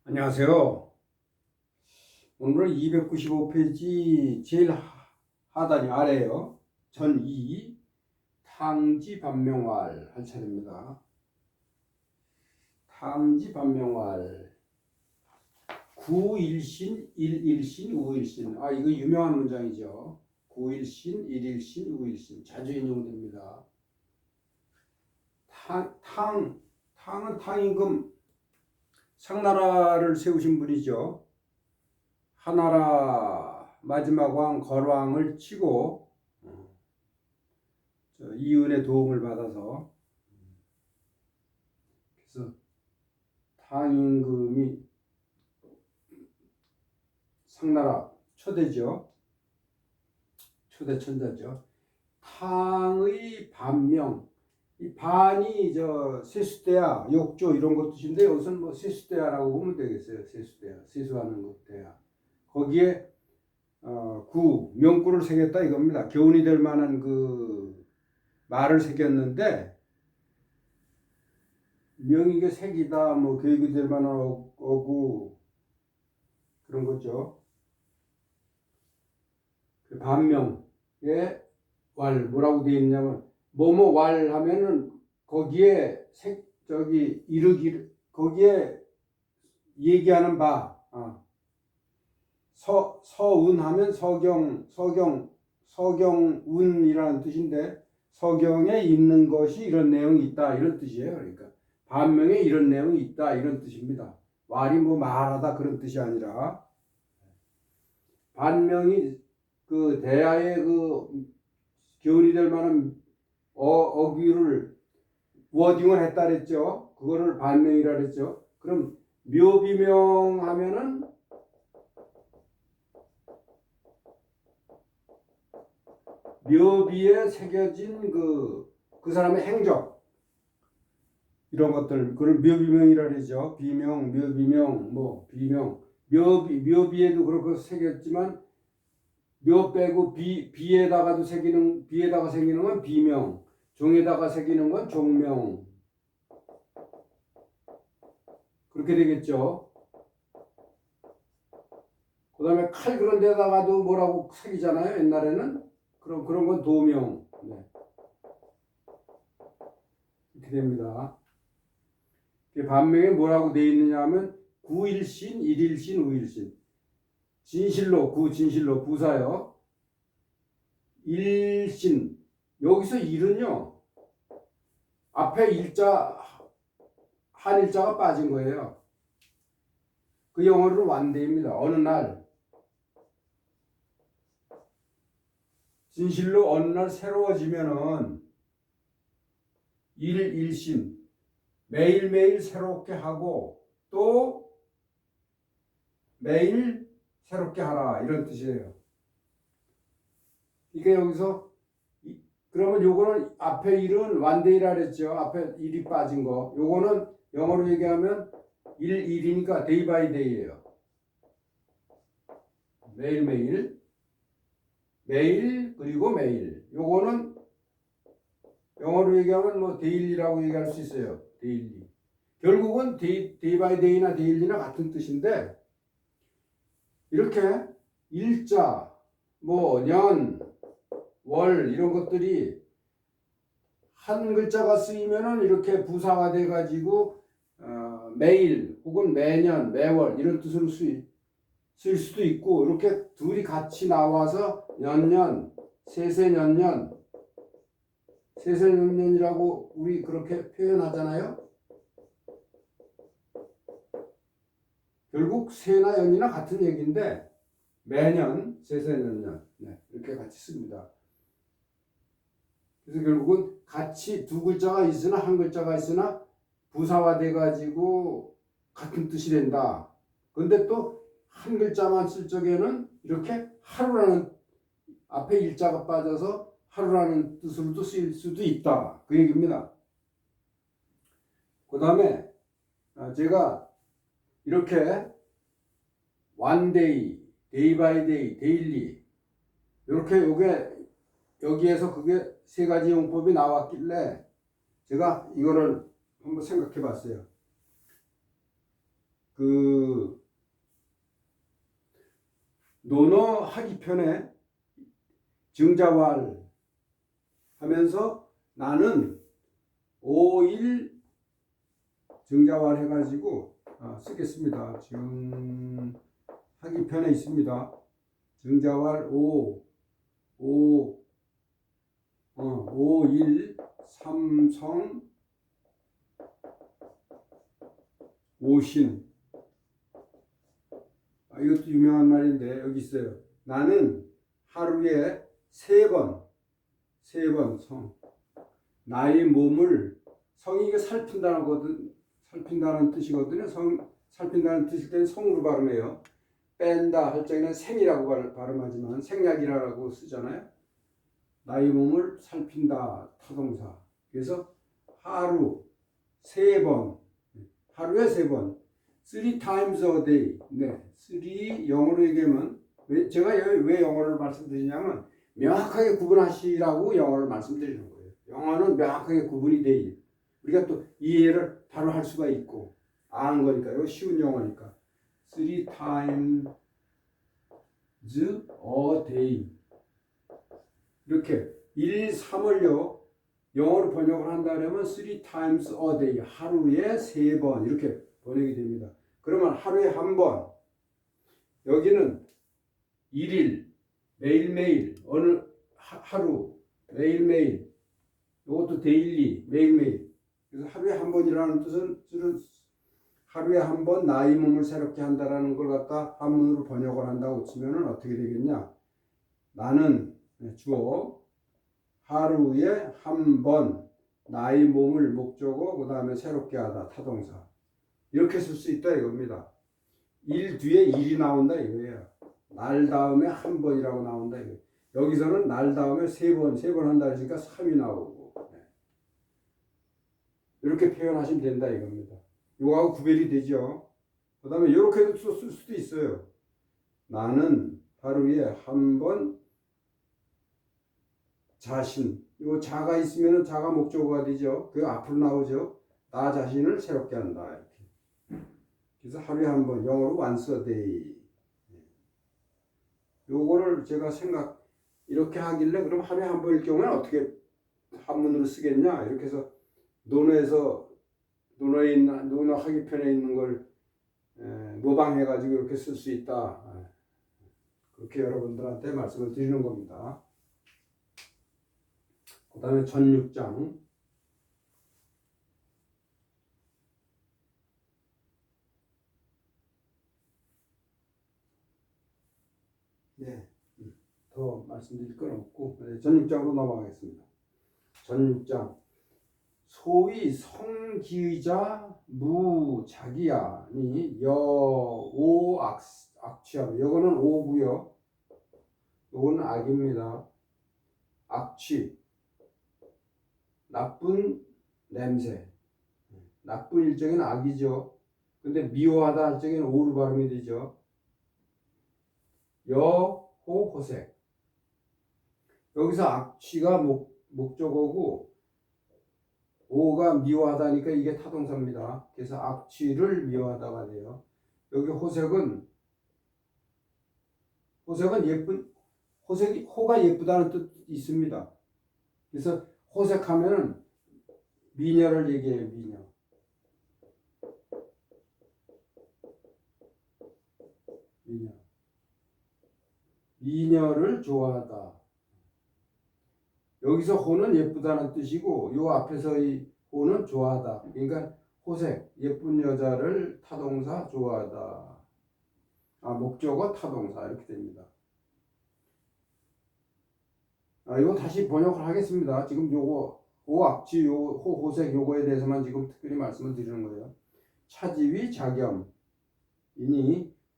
안녕하세요. 오늘은 295페이지 제일 하단이 아래에요. 전2 탕지 반명활 할 차례입니다. 탕지 반명활 구일신, 일일신, 우일신. 이거 유명한 문장이죠. 구일신, 일일신, 우일신. 자주 인용됩니다. 탕은 탕임금 상나라를 세우신 분이죠. 하나라 마지막 왕 거왕을 치고 이은의 도움을 받아서 그래서 탕임금이 상나라 초대죠. 초대 천자죠. 탕의 반명, 이 반이 세수대야, 욕조 이런 것 뜻인데 여기서는 뭐 세수대야라고 보면 되겠어요. 세수대야, 세수하는 것 대야. 거기에 명구를 새겼다 이겁니다. 교훈이 될 만한 그 말을 새겼는데 명이게 색이다, 뭐 교육이 될 만한 어구 그런 거죠. 그 반명의 왈 뭐라고 되어 있냐면 뭐뭐 왈 하면은 거기에 이르기 거기에 얘기하는 바. 서운 하면 서경운이라는 뜻인데 서경에 있는 것이 이런 내용이 있다 이런 뜻이에요. 그러니까 반명에 이런 내용이 있다 이런 뜻입니다. 말이 뭐 말하다 그런 뜻이 아니라 반명이 그 대하의 그 교훈이 될 만한 어귀를 워딩을 했다 그랬죠. 그거를 반명이라 그랬죠. 그럼 묘비명 하면은 묘비에 새겨진 그 사람의 행적 이런 것들 그걸 묘비명이라 그러죠. 비명, 묘비명, 뭐 비명, 묘비에도 그렇게 새겼지만 묘 빼고 비에다가 새기는 건 비명, 종에다가 새기는 건 종명 그렇게 되겠죠. 그 다음에 칼 그런 데다가도 뭐라고 새기잖아요. 옛날에는 그런 건 도명. 네. 이렇게 됩니다. 반명에 뭐라고 되어 있느냐 하면 구일신, 일일신, 우일신. 진실로, 구진실로, 부사요. 일신. 여기서 일은요. 앞에 일자, 한 일자가 빠진 거예요. 그 영어로는 완데입니다. 어느 날. 진실로 어느 날 새로워지면은 일신. 매일매일 새롭게 하고 또 매일 새롭게 하라 이런 뜻이에요. 이게 여기서 그러면 요거는 앞에 일은 완데이라 그랬죠. 앞에 일이 빠진 거. 요거는 영어로 얘기하면 일이니까 데이 바이 데이예요. 매일매일 매일 그리고 매일. 요거는 영어로 얘기하면 뭐 데일리라고 얘기할 수 있어요. 데일리. 결국은 데이 바이 데이나 데일리나 같은 뜻인데 이렇게 일자, 뭐 년, 월 이런 것들이 한 글자가 쓰이면은 이렇게 부사가 돼 가지고 매일 혹은 매년, 매월 이런 뜻으로 쓰일 수도 있고 이렇게 둘이 같이 나와서 년년, 세세년년, 세세년년이라고 우리 그렇게 표현하잖아요. 결국 세나 연이나 같은 얘기인데 매년, 세세년년 이렇게 같이 씁니다. 그래서 결국은 같이 두 글자가 있으나 한 글자가 있으나 부사화돼 가지고 같은 뜻이 된다. 근데 또 한 글자만 쓸 적에는 이렇게 하루라는 앞에 일자가 빠져서 하루라는 뜻으로도 쓰일 수도 있다. 그 얘기입니다. 그 다음에 제가 이렇게 one day, day by day, daily 이렇게 여기에서 그게 세 가지 용법이 나왔길래 제가 이거를 한번 생각해 봤어요. 논어하기 편에 증자왈 하면서 나는 5일 증자왈 해가지고 쓰겠습니다. 지금 하기 편에 있습니다. 증자왈 5일 삼성 오신. 이것도 유명한 말인데 여기 있어요. 나는 하루에 세 번 성. 나의 몸을, 성이 이게 살핀다는 뜻이거든요. 살핀다는 뜻일 때는 성으로 발음해요. 뺀다 할 적에는 생이라고 발음하지만 생략이라고 쓰잖아요. 나의 몸을 살핀다 타동사. 그래서 하루에 세 번, 3 times a day. 네, 3 영어로 얘기하면 제가 왜 영어를 말씀드리냐면 명확하게 구분하시라고 영어를 말씀드리는 거예요. 영어는 명확하게 구분이 돼. 우리가 또 이해를 바로 할 수가 있고 아는 거니까요. 쉬운 영어니까. 3 times a day. 이렇게 1, 3을요. 영어로 번역을 한다면 3 times a day. 하루에 3번 이렇게 번역이 됩니다. 그러면 하루에 한 번. 여기는 1일 매일매일 어느 하루 매일매일 이것도 데일리 매일매일. 그래서 하루에 한 번이라는 뜻은 하루에 한 번 나의 몸을 새롭게 한다라는 걸 갖다 한문으로 번역을 한다고 치면은 어떻게 되겠냐? 나는 주어 하루에 한 번 나의 몸을 목적어 그 다음에 새롭게 하다 타동사 이렇게 쓸 수 있다 이겁니다. 일 뒤에 일이 나온다 이거예요. 날 다음에 한 번이라고 나온다 이거예요. 여기서는 날 다음에 세 번 한다 그러니까 3이 나오고 이렇게 표현하시면 된다 이겁니다. 이거하고 구별이 되죠. 그 다음에 이렇게도 쓸 수도 있어요. 나는 하루에 한 번 자신, 이거 자가 있으면 자가 목적어가 되죠. 그 앞으로 나오죠. 나 자신을 새롭게 한다 이렇게. 그래서 하루에 한 번 영어로 once a day. 요거를 제가 이렇게 하길래 그럼 하루에 한 번일 경우에는 어떻게 한문으로 쓰겠냐 이렇게 해서 논어 하기 편에 있는 걸 모방해 가지고 이렇게 쓸 수 있다. 그렇게 여러분들한테 말씀을 드리는 겁니다. 그 다음에 전 6장. 네, 더 말씀드릴 건 없고 전 6장으로 넘어가겠습니다. 전 6장. 소위 성기의자 무자기야니 여오 악취함. 요거는 오고요. 요거는 악입니다. 악취. 나쁜 냄새. 나쁜 일적인 악이죠. 근데 미워하다 할 적에는 오로 발음이 되죠. 여호호색. 여기서 악취가 목적어고 오가 미워하다니까 이게 타동사입니다. 그래서 악취를 미워하다가 돼요. 여기 호색은 호가 예쁘다는 뜻이 있습니다. 그래서 호색하면은 미녀를 얘기해요. 미녀를 좋아하다. 여기서 호는 예쁘다는 뜻이고 요 앞에서의 호는 좋아하다. 그러니까 호색, 예쁜 여자를 타동사 좋아하다. 목적어 타동사 이렇게 됩니다. 이거 다시 번역을 하겠습니다. 지금 요거 호악취, 호색 요거에 대해서만 지금 특별히 말씀을 드리는 거예요. 차지위 자겸이니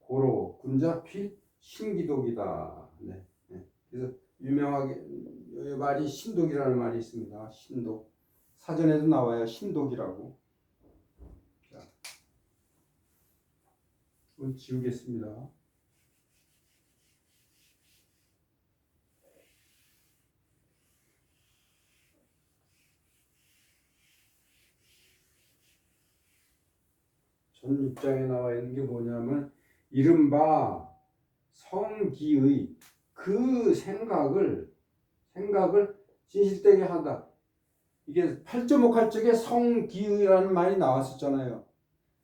고로 군자필 신기독이다. 네. 그래서 유명하게 이 말이 신독이라는 말이 있습니다. 신독. 사전에도 나와요. 신독이라고. 자, 이건 지우겠습니다. 전 6장에 나와 있는 게 뭐냐면 이른바 성기의 그 생각을 진실되게 한다. 이게 8.5칼적에 성기의라는 말이 나왔었잖아요.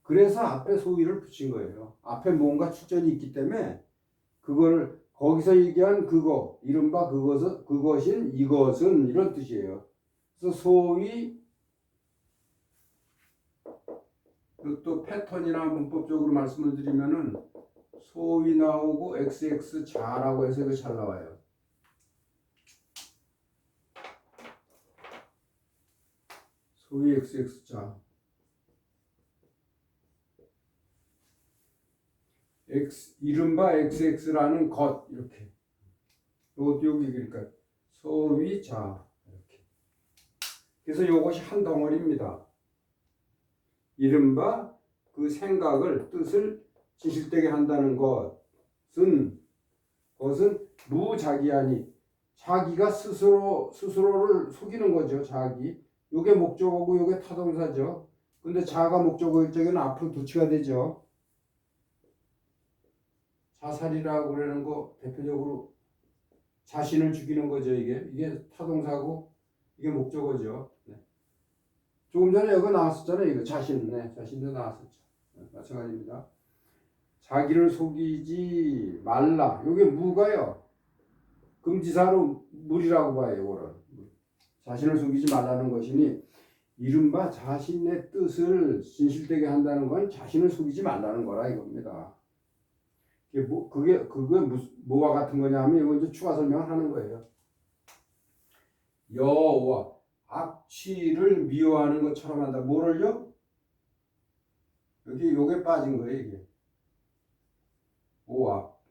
그래서 앞에 소위를 붙인 거예요. 앞에 뭔가 출전이 있기 때문에 그거를 거기서 얘기한 그거, 이른바 그것인 이것은 이런 뜻이에요. 그래서 소위 또 패턴이나 문법적으로 말씀을 드리면은 소위 나오고 XX 자라고 해서 이거 잘 나와요. 소위 XX 자. 이른바 XX라는 것 이렇게. 여기 그러니까 소위 자 이렇게. 그래서 이것이 한 덩어리입니다. 이른바 그 생각을 뜻을 진실되게 한다는 그것은 무자기하니 자기가 스스로를 속이는 거죠. 자기. 요게 목적어고 요게 타동사죠. 근데 자가 목적어일 적에는 앞으로 도치가 되죠. 자살이라고 그러는 거 대표적으로 자신을 죽이는 거죠. 이게 타동사고 이게 목적어죠. 네. 조금 전에 여기 나왔었잖아요. 이거 자신도 나왔었죠. 네, 마찬가지입니다. 자기를 속이지 말라. 이게 무가요. 금지사로 물이라고 봐요. 이거를. 자신을 속이지 말라는 것이니 이른바 자신의 뜻을 진실되게 한다는 건 자신을 속이지 말라는 거라 이겁니다. 그게 뭐와 같은 거냐면 이거 이제 추가 설명하는 거예요. 여와 악취를 미워하는 것처럼 한다. 뭐를요? 요게 빠진 거예요, 이게. 오악.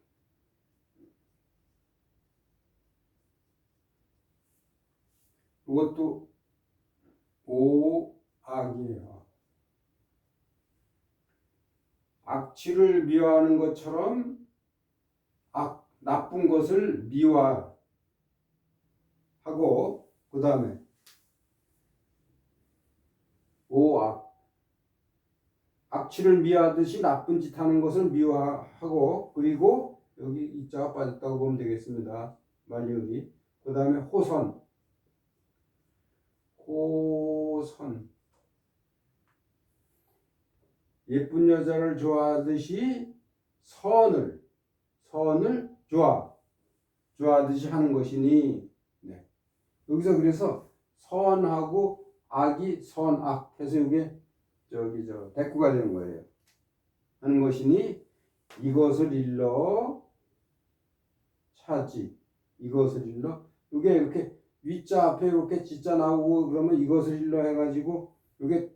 이것도 오악이에요. 악취를 미워하는 것처럼 나쁜 것을 미워하고 그 다음에 오악. 악취를 미워하듯이 나쁜 짓 하는 것을 미워하고 그리고 여기 이자가 빠졌다고 보면 되겠습니다. 만리의. 그 다음에 호선. 예쁜 여자를 좋아하듯이 선을 좋아하듯이 하는 것이니. 네. 여기서 그래서 선하고 악이 선악 해서 이게 대꾸가 되는 거예요. 하는 것이니 이것을 일러 차지. 이것을 일러. 이게 이렇게 위자 앞에 이렇게 지자 나오고 그러면 이것을 일러 해가지고 이게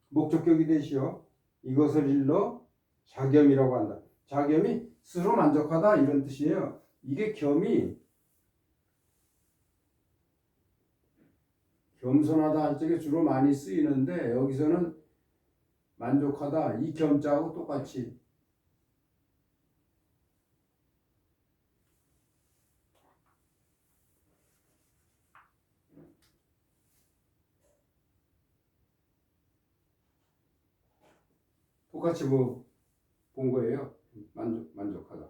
목적격이 되시오. 이것을 일러 자겸이라고 한다. 자겸이 스스로 만족하다 이런 뜻이에요. 이게 겸이 겸손하다 할 적에 주로 많이 쓰이는데 여기서는 만족하다 이 겸자하고 똑같이 본 거예요. 만족하다.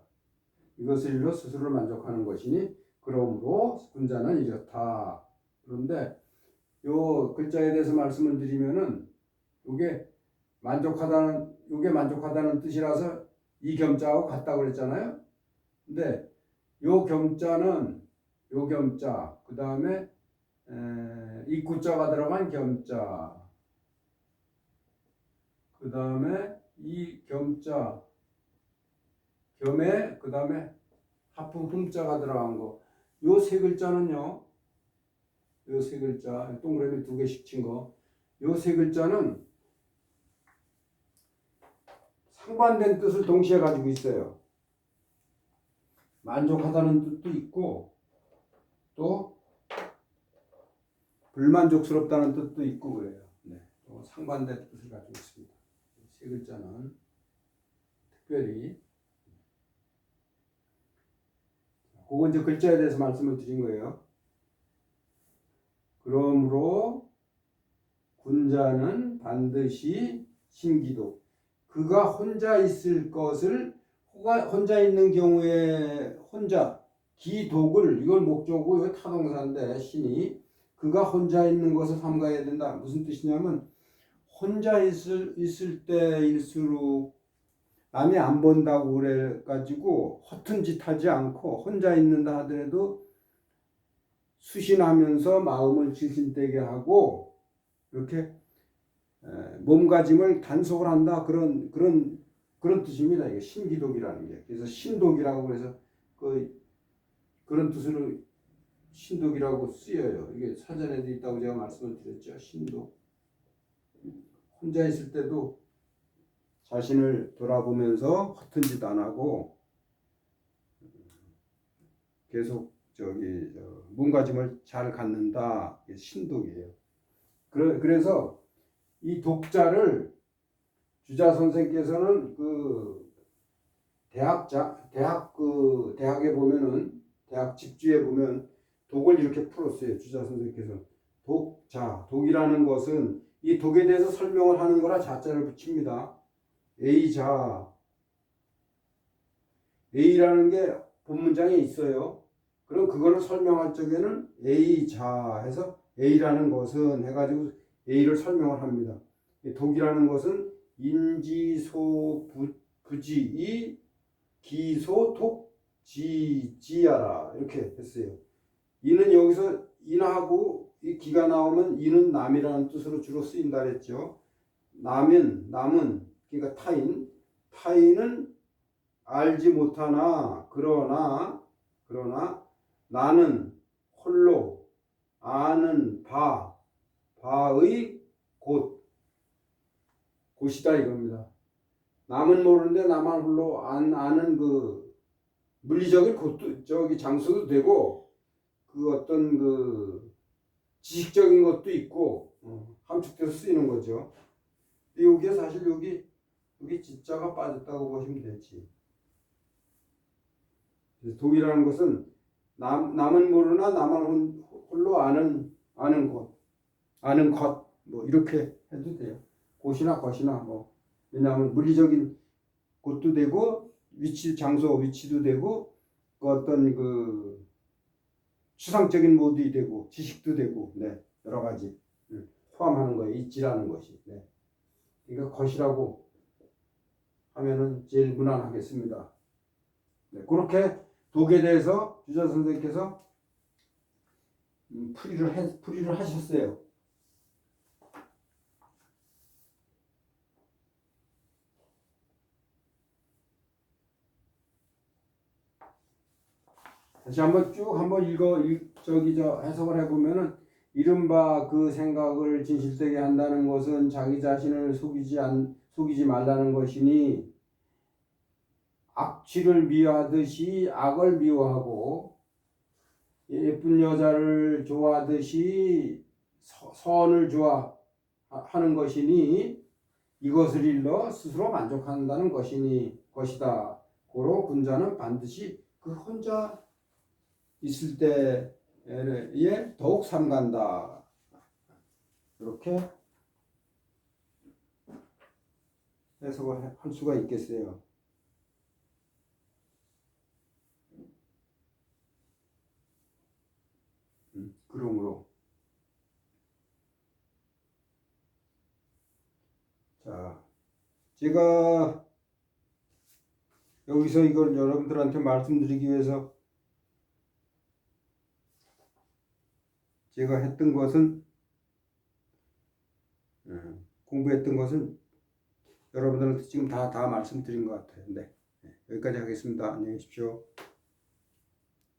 이것을 일러 스스로를 만족하는 것이니 그러므로 군자는 이렇다. 그런데 요 글자에 대해서 말씀을 드리면은 요게 만족하다는 뜻이라서 이 겸자하고 같다고 그랬잖아요. 근데 요 겸자 그 다음에 입구자가 들어간 겸자 그 다음에 이 겸자 겸에 그 다음에 하프 흠자가 들어간 거 요 세 글자는요. 요 세 글자 동그라미 2개씩 친 거 요 세 글자는 상반된 뜻을 동시에 가지고 있어요. 만족하다는 뜻도 있고 또 불만족스럽다는 뜻도 있고 그래요. 네. 또 상반된 뜻을 가지고 있습니다. 세 글자는 특별히 그건 이제 글자에 대해서 말씀을 드린 거예요. 그러므로 군자는 반드시 심기도 그가 혼자 있을 것을 혼자 있는 경우에 혼자 기독을 이걸 목적으로 이거 타동사인데 신이 그가 혼자 있는 것을 삼가해야 된다. 무슨 뜻이냐면 혼자 있을 때일수록 남이 안 본다고 그래 가지고 허튼 짓 하지 않고 혼자 있는다 하더라도 수신하면서 마음을 질신되게 하고 이렇게 몸가짐을 단속을 한다. 그런 뜻입니다. 이게 신기독이라는 게. 그래서 신독이라고 그래서 그런 뜻으로 신독이라고 쓰여요. 이게 사전에도 있다고 제가 말씀을 드렸죠. 신독. 혼자 있을 때도 자신을 돌아보면서 허튼 짓 안 하고 계속 몸가짐을 잘 갖는다. 이게 신독이에요. 그래서 이 독자를 주자 선생께서는 대학에 보면은 대학 집주에 보면 독을 이렇게 풀었어요. 주자 선생께서 독이라는 것은 이 독에 대해서 설명을 하는 거라 자자를 붙입니다. A라는 게 본문장에 있어요. 그럼 그거를 설명할 적에는 A자 해서 A라는 것은 해가지고 A를 설명을 합니다. 독이라는 것은 인지소부지이 기소독지지야라 이렇게 했어요. 이는 여기서 인하고 이 기가 나오면 이는 남이라는 뜻으로 주로 쓰인다 그랬죠. 남은 그러니까 타인은 알지 못하나 그러나 나는 홀로 아는 바의 곳이다 이겁니다. 남은 모르는데 나만 홀로 아는 그 물리적인 곳도 장소도 되고 어떤 지식적인 것도 있고 함축돼서 쓰이는 거죠. 여기에 사실 여기 지자가 빠졌다고 보시면 되지. 독이라는 것은 남은 모르나 나만 홀로 아는 것 뭐 이렇게 해도 돼요. 곳이나 것이나 뭐 왜냐하면 물리적인 곳도 되고 위치도 되고 어떤 추상적인 모드이 되고 지식도 되고 여러 가지 포함하는 거예요. 있지라는 것이. 그러니까 것이라고 하면은 제일 무난하겠습니다. 그렇게 독에 대해서 주자 선생님께서 풀이를 하셨어요. 다시 한번 해석을 해보면은 이른바 그 생각을 진실되게 한다는 것은 자기 자신을 속이지 말라는 것이니 악취를 미워하듯이 악을 미워하고 예쁜 여자를 좋아하듯이 선을 좋아하는 것이니 이것을 일러 스스로 만족한다는 것이다. 고로 군자는 반드시 그 혼자 있을 때에 더욱 삼간다. 이렇게 해석을 할 수가 있겠어요. 그러므로 자, 제가 여기서 이걸 여러분들한테 말씀드리기 위해서 제가 했던 것은 공부했던 것은 여러분들한테 지금 다 말씀드린 것 같아요. 여기까지 하겠습니다. 안녕히 계십시오.